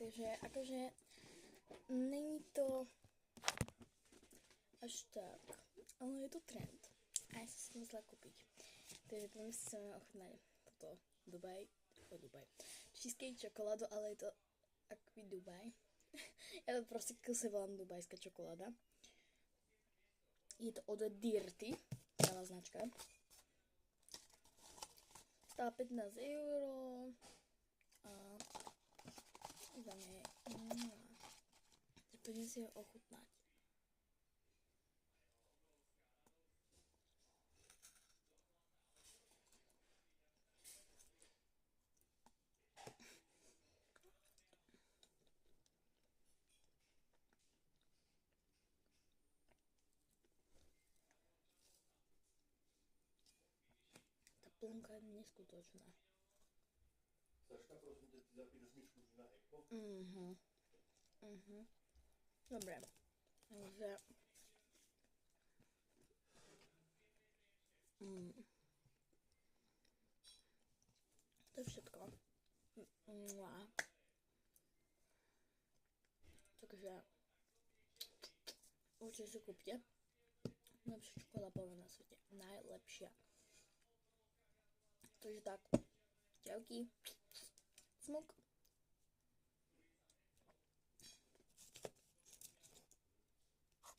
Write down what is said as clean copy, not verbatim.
Takže akože není to až tak, ale je to trend. A ja som si myslela kúpiť. Takže potom si chceme ochutnať toto Dubaj. Cheesecake čokoládu, ale je to akoby Dubaj. Ja to proste kuse volám dubajská čokoláda. Je to od Dirty, táva značka. Stála 15 € a za nej poďme si ho ochutnať. Tá plnka je neskutočná. Saška, prosím ťa, ty zapínaš myšku na echo? Dobre. Takže... To je všetko. Takže... určite si kúpte. Najlepšia čokoláda na svete. Najlepšia. Takže tak. Čauky. Smuk.